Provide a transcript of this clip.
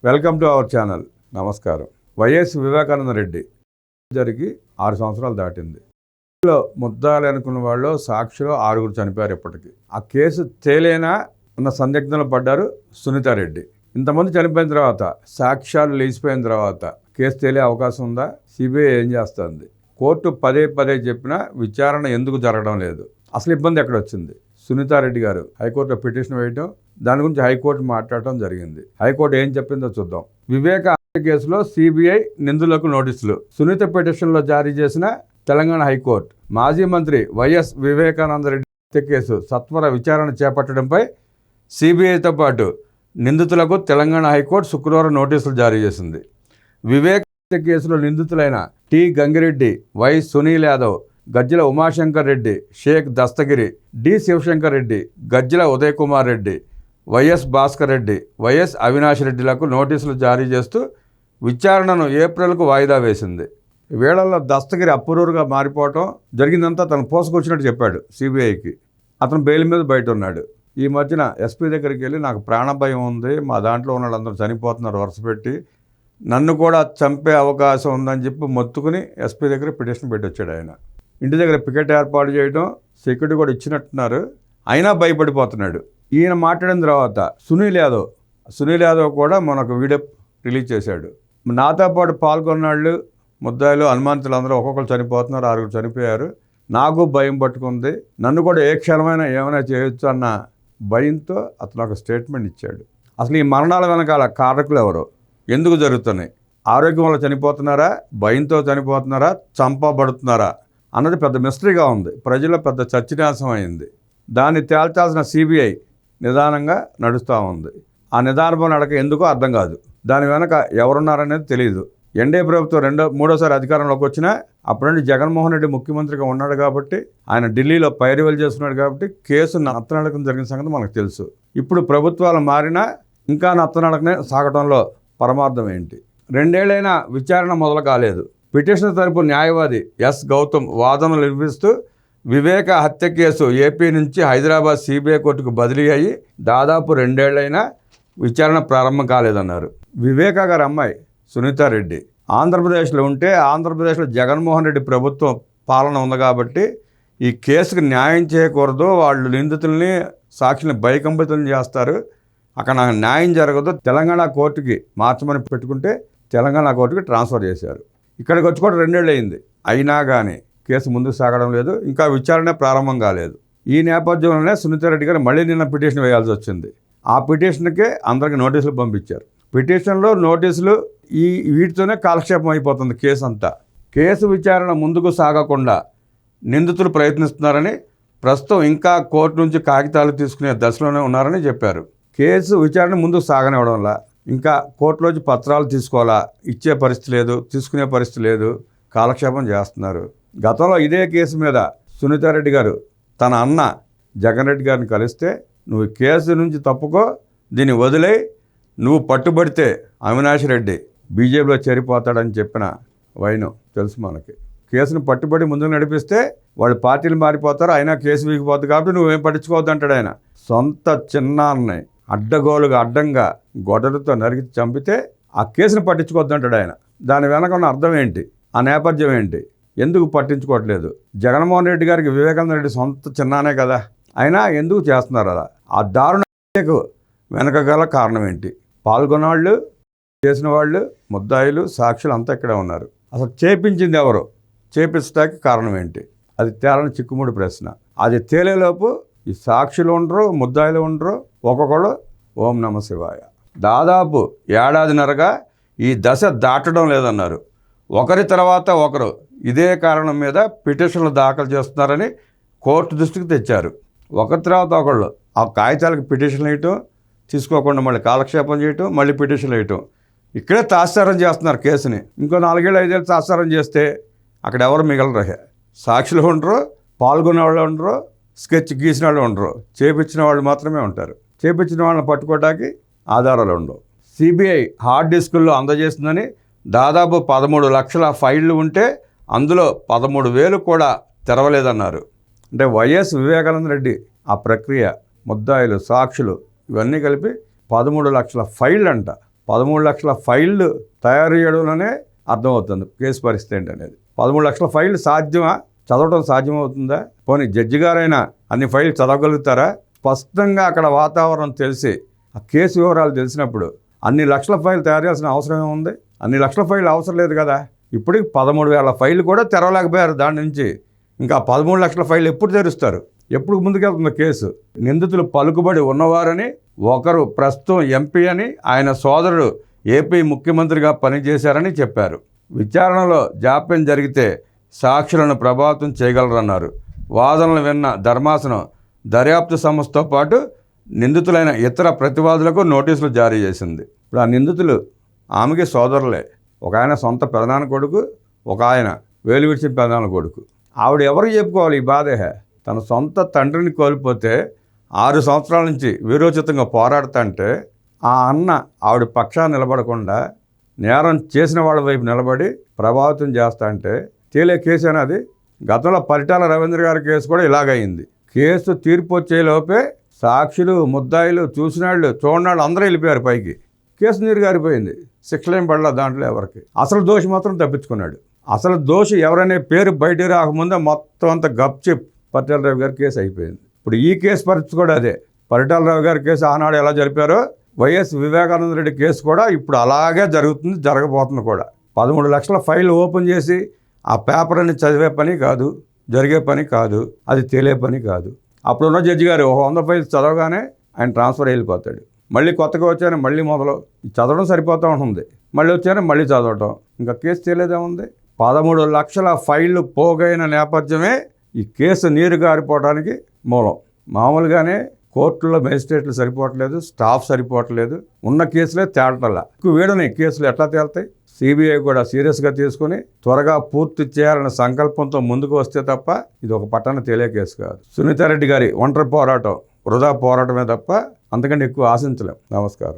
Welcome to our channel. నమస్కారం. YS Vivekananda Reddy జరిగి 6 సంవత్సరాలు దాటింది. ఇందులో ముద్దాలు అనుకున్న వాళ్ళు సాక్షిలో 6 చనిపోయారు. ఇప్పటికీ ఆ కేసు తేలేనా అన్న సందిగ్ధంలో పడ్డారు సునీతారెడ్డి. ఇంతమంది చనిపోయిన తర్వాత, సాక్ష్యాలు లేచిపోయిన తర్వాత కేసు తేలే అవకాశం ఉందా? సిబిఐ ఏం చేస్తుంది? కోర్టు పదే చెప్పినా విచారణ ఎందుకు జరగడం లేదు? అసలు ఇబ్బంది ఎక్కడ వచ్చింది? సునీతారెడ్డి గారు హైకోర్టులో పిటిషన్ వేయటం, దాని గురించి హైకోర్టు మాట్లాడటం జరిగింది. హైకోర్టు ఏం చెప్పిందో చూద్దాం. వివేక హత్య కేసులో సిబిఐ నిందితులకు నోటీసులు. సునీత పిటిషన్లో జారీ చేసిన తెలంగాణ హైకోర్టు మాజీ మంత్రి వైఎస్ వివేకానంద రెడ్డి హత్య కేసు సత్వర విచారణ చేపట్టడంపై సిబిఐతో పాటు నిందితులకు తెలంగాణ హైకోర్టు శుక్రవారం నోటీసులు జారీ చేసింది. వివేక హత్య కేసులో నిందితులైన T Gangireddy, Y Sunil Yadav, Gajjala Umashankar Reddy, Sheikh Dastagiri, D Sivashankar Reddy, Gajjala Uday Kumar Reddy, YS Bhaskar Reddy, YS Avinash రెడ్డిలకు నోటీసులు జారీ చేస్తూ విచారణను ఏప్రిల్కు వాయిదా వేసింది. వేళల్లో దస్తగిరి అప్రూవర్గా మారిపోవటం జరిగిందంతా తను పోసుకొచ్చినట్టు చెప్పాడు సిబిఐకి. అతను బెయిల్ మీద బయట ఉన్నాడు. ఈ మధ్యన ఎస్పీ దగ్గరికి వెళ్ళి నాకు ప్రాణభయం ఉంది, మా దాంట్లో ఉన్న వాళ్ళందరూ చనిపోతున్నారు వరుస పెట్టి, నన్ను కూడా చంపే అవకాశం ఉందని చెప్పి మొత్తుకుని ఎస్పీ దగ్గర పిటిషన్ పెట్టి వచ్చాడు. ఆయన ఇంటి దగ్గర పికెట్ ఏర్పాటు చేయడం, సెక్యూరిటీ కూడా ఇచ్చినట్టున్నారు, అయినా భయపడిపోతున్నాడు. ఈయన మాట్లాడిన తర్వాత సునీల్ యాదవ్ కూడా మనకు వీడియో రిలీజ్ చేశాడు. నాతో పాటు పాల్గొన్నాళ్ళు ముద్దాయిలు అనుమానితులు అందరూ ఒక్కొక్కరు చనిపోతున్నారు, 6 చనిపోయారు, నాకు భయం పట్టుకుంది, నన్ను కూడా ఏ క్షణమైనా ఏమైనా చేయొచ్చు అన్న భయంతో అతను ఒక స్టేట్మెంట్ ఇచ్చాడు. అసలు ఈ మరణాల వెనకాల కారకులు ఎవరు, ఎందుకు జరుగుతున్నాయి, ఆరోగ్యం వల్ల చనిపోతున్నారా, భయంతో చనిపోతున్నారా, చంపబడుతున్నారా అన్నది పెద్ద మిస్టరీగా ఉంది. ప్రజల్లో పెద్ద చర్చనీయాంశం అయింది. దాన్ని తేల్చాల్సిన సిబిఐ నిదానంగా నడుస్తూ ఉంది. ఆ నిదానపు నడక ఎందుకో అర్థం కాదు. దాని వెనక ఎవరున్నారనేది తెలియదు. ఎన్డీఏ ప్రభుత్వం మూడోసారి అధికారంలోకి వచ్చినా అప్పటి నుండి జగన్మోహన్ రెడ్డి ముఖ్యమంత్రిగా ఉన్నాడు కాబట్టి, ఆయన ఢిల్లీలో పైరువెలు చేస్తున్నాడు కాబట్టి కేసు నత్తనడకం జరిగిన సంగతి మనకు తెలుసు. ఇప్పుడు ప్రభుత్వాలు మారినా ఇంకా నత్తనడకనే సాగటంలో పరమార్థం ఏంటి? 2 ఏళ్లైనా విచారణ మొదలు కాలేదు. పిటిషన్ తరపు న్యాయవాది ఎస్ గౌతమ్ వాదనలు వినిపిస్తూ వివేక హత్య కేసు ఏపీ నుంచి హైదరాబాద్ సిబిఐ కోర్టుకు బదిలీ అయ్యి దాదాపు 2 ఏళ్లైనా విచారణ ప్రారంభం కాలేదన్నారు. వివేక గారి అమ్మాయి సునీతారెడ్డి ఆంధ్రప్రదేశ్లో ఉంటే, ఆంధ్రప్రదేశ్లో జగన్మోహన్ రెడ్డి ప్రభుత్వం పాలన ఉంది కాబట్టి ఈ కేసుకు న్యాయం చేయకూడదు, వాళ్ళు నిందితుల్ని సాక్షుల్ని భయకంపితం చేస్తారు, అక్కడ నాకు న్యాయం జరగదు, తెలంగాణ కోర్టుకి మార్చమని పెట్టుకుంటే తెలంగాణ కోర్టుకి ట్రాన్స్ఫర్ చేశారు. ఇక్కడికి వచ్చి కూడా 2 ఏళ్ళు అయింది, అయినా కానీ కేసు ముందుకు సాగడం లేదు, ఇంకా విచారణ ప్రారంభం కాలేదు. ఈ నేపథ్యంలోనే సునీతారెడ్డి గారు మళ్ళీ నిన్న పిటిషన్ వేయాల్సి వచ్చింది. ఆ పిటిషన్కే అందరికీ నోటీసులు పంపించారు. పిటిషన్లో నోటీసులు వీటితోనే కాలక్షేపం అయిపోతుంది కేసు అంతా. కేసు విచారణ ముందుకు సాగకుండా నిందితులు ప్రయత్నిస్తున్నారని, ప్రస్తుతం ఇంకా కోర్టు నుంచి కాగితాలు తీసుకునే దశలోనే ఉన్నారని చెప్పారు. కేసు విచారణ ముందుకు సాగనివ్వడంలా ఇంకా కోర్టులోంచి పత్రాలు తీసుకోవాలా, ఇచ్చే పరిస్థితి లేదు, తీసుకునే పరిస్థితి లేదు, కాలక్షేపం చేస్తున్నారు. గతంలో ఇదే కేసు మీద సునీతారెడ్డి గారు తన అన్న జగన్ రెడ్డి గారిని కలిస్తే, నువ్వు కేసు నుంచి తప్పుకో, దీన్ని వదిలే, నువ్వు పట్టుబడితే అవినాష్ రెడ్డి బీజేపీలో చేరిపోతాడని చెప్పిన వైను తెలుసు మనకి. కేసును పట్టుబడి ముందుకు నడిపిస్తే వాళ్ళు పార్టీలు మారిపోతారు, అయినా కేసు వీగిపోతుంది కాబట్టి నువ్వేం పట్టించుకోవద్దు అంటాడు ఆయన. సొంత చిన్నాన్నని అడ్డంగా గొడ్డలతో నరికి చంపితే ఆ కేసును పట్టించుకోవద్దు అంటాడు ఆయన. దాని వెనక ఉన్న అర్థం ఏంటి, ఆ నేపథ్యం ఏంటి, ఎందుకు పట్టించుకోవట్లేదు? జగన్మోహన్ రెడ్డి గారికి వివేకానంద రెడ్డి సొంత చిన్నానే కదా, అయినా ఎందుకు చేస్తున్నారు అలా? ఆ దారుణ వెనక గల కారణం ఏంటి? పాల్గొన్నవాళ్ళు, చేసిన వాళ్ళు, ముద్దాయిలు, సాక్షులు అంతా ఇక్కడే ఉన్నారు. అసలు చేపించింది ఎవరు, చేపించడానికి కారణం ఏంటి? అది తేలని చిక్కుముడి ప్రశ్న. అది తేలేలోపు ఈ సాక్షులు ఉండరు, ముద్దాయిలు ఉండరు, ఒక్కొక్కడు ఓం నమ శివాయ. దాదాపు 1.5 ఏడాదిన్నరగా ఈ దశ దాటడం లేదన్నారు. ఒకరి తర్వాత ఒకరు ఇదే కారణం మీద పిటిషన్లు దాఖలు చేస్తున్నారని కోర్టు దృష్టికి తెచ్చారు. ఒకరి తర్వాత ఒకళ్ళు ఆ కాగితాలకు పిటిషన్లు వేయటం, తీసుకోకుండా మళ్ళీ కాలక్షేపం చేయటం, మళ్ళీ పిటిషన్లు వేయటం, ఇక్కడే తాత్సారం చేస్తున్నారు కేసుని. ఇంకో 4 ఏళ్ళు 5 ఏళ్ళు తాత్సారం చేస్తే అక్కడ ఎవరు మిగలరు. సాక్షులు ఉండరు, పాల్గొనే వాళ్ళు ఉండరు, స్కెచ్ గీసిన వాళ్ళు ఉండరు, చేపించిన వాళ్ళు మాత్రమే ఉంటారు. చేపించిన వాళ్ళని పట్టుకోవడానికి ఆధారాలు ఉండవు. సిబిఐ హార్డ్ డిస్కుల్లో అందజేస్తుందని దాదాపు 13 లక్షల ఫైళ్ళు ఉంటే అందులో 13,000 కూడా తెరవలేదన్నారు. అంటే వైఎస్ వివేకానంద రెడ్డి ఆ ప్రక్రియ, ముద్దాయిలు, సాక్షులు ఇవన్నీ కలిపి 13 లక్షల ఫైళ్ళు అంట. 13 లక్షల ఫైళ్ళు తయారు చేయడంలోనే అర్థమవుతుంది కేసు పరిస్థితి ఏంటనేది. 13 లక్షల ఫైళ్ళు సాధ్యమా? చదవటం సాధ్యమవుతుందా? పోనీ జడ్జి గారైనా అన్ని ఫైళ్ళు చదవగలుగుతారా? స్పష్టంగా అక్కడ వాతావరణం తెలిసి ఆ కేసు వివరాలు తెలిసినప్పుడు అన్ని లక్షల ఫైళ్ళు తయారు చేయాల్సిన అవసరం ఏముంది? అన్ని లక్షల ఫైళ్ళు అవసరం లేదు కదా. ఇప్పటికి 13,000 ఫైళ్ళు కూడా తెరవలేకపోయారు. దాని నుంచి ఇంకా 13 లక్షల ఫైళ్ళు ఎప్పుడు తెరుస్తారు? ఎప్పుడు ముందుకెళ్తుంది కేసు? నిందితులు పలుకుబడి ఉన్నవారని, ఒకరు ప్రస్తుతం ఎంపీ అని, ఆయన సోదరుడు ఏపీ ముఖ్యమంత్రిగా పనిచేశారని చెప్పారు. విచారణలో జాప్యం జరిగితే సాక్షులను ప్రభావితం చేయగలరన్నారు. వాదనలు విన్న ధర్మాసనం దర్యాప్తు సంస్థతో పాటు నిందితులైన ఇతర ప్రతివాదులకు నోటీసులు జారీ చేసింది. ఇప్పుడు ఆ నిందితులు ఆమెకి సోదరులే. ఒక ఆయన సొంత పెదనాన్న కొడుకు, ఒక ఆయన వేలు విడిచిన పెదనాన్న కొడుకు. ఆవిడ ఎవరికి చెప్పుకోవాలి ఈ బాధే? తన సొంత తండ్రిని కోల్పోతే 6 సంవత్సరాల నుంచి వీరోచితంగా పోరాడుతుంటే ఆ అన్న ఆవిడ పక్షాన్ని నిలబడకుండా నేరం చేసిన వాళ్ళ వైపు నిలబడి ప్రభావితం చేస్తా అంటే తేలే కేసు అనేది. గతంలో పరిటాల రవీంద్ర గారి కేసు కూడా ఇలాగైంది. కేసు తీర్పు వచ్చేలోపే సాక్షులు, ముద్దాయిలు, చూసినాళ్ళు, చూడనాళ్ళు అందరూ వెళ్ళిపోయారు పైకి. కేసు నీరు గారిపోయింది. శిక్షలేం పడలా దాంట్లో ఎవరికి. అసలు దోషి మాత్రం తప్పించుకున్నాడు. అసలు దోషి ఎవరనే పేరు బయటికి రాకముందే మొత్తం అంతా గప్చిప్ పరిటాల రవి గారి కేసు అయిపోయింది. ఇప్పుడు ఈ కేసు పరిస్థితి కూడా అదే. పరిటాల రవి గారి కేసు ఆనాడు ఎలా జరిపారో వైఎస్ వివేకానంద రెడ్డి కేసు కూడా ఇప్పుడు అలాగే జరుగుతుంది, జరగబోతుంది కూడా. 13 లక్షల ఫైల్ ఓపెన్ చేసి ఆ పేపర్ అని చదివే పని కాదు, జరిగే పని కాదు, అది తెలియ పని కాదు. అప్పుడున్న జడ్జి గారు 100 ఫైల్స్ చదవగానే ఆయన ట్రాన్స్ఫర్ వెళ్ళిపోతాడు. మళ్ళీ కొత్తగా వచ్చాను మళ్ళీ మొదలు చదవడం సరిపోతూ ఉంటుంది. మళ్ళీ వచ్చాను మళ్ళీ చదవటం. ఇంకా కేసు తెలియదేముంది? 13 లక్షల ఫైళ్ళు పోగైన నేపథ్యమే ఈ కేసు నీరు గారిపోవడానికి మూలం. మామూలుగానే కోర్టుల్లో మేజిస్ట్రేట్లు సరిపోవట్లేదు, స్టాఫ్ సరిపోవట్లేదు, ఉన్న కేసులే తేలటల్లా. వీడని కేసులు ఎట్లా తేలుతాయి? సిబిఐ కూడా సీరియస్గా తీసుకుని త్వరగా పూర్తి చేయాలన్న సంకల్పంతో ముందుకు వస్తే తప్ప ఇది ఒక పట్టణ తేలే కేసు కాదు. సునీతారెడ్డి గారి ఒంటరి పోరాటం వృధా పోరాటమే తప్ప అంతకంటే ఎక్కువ ఆశించలేం. నమస్కారం.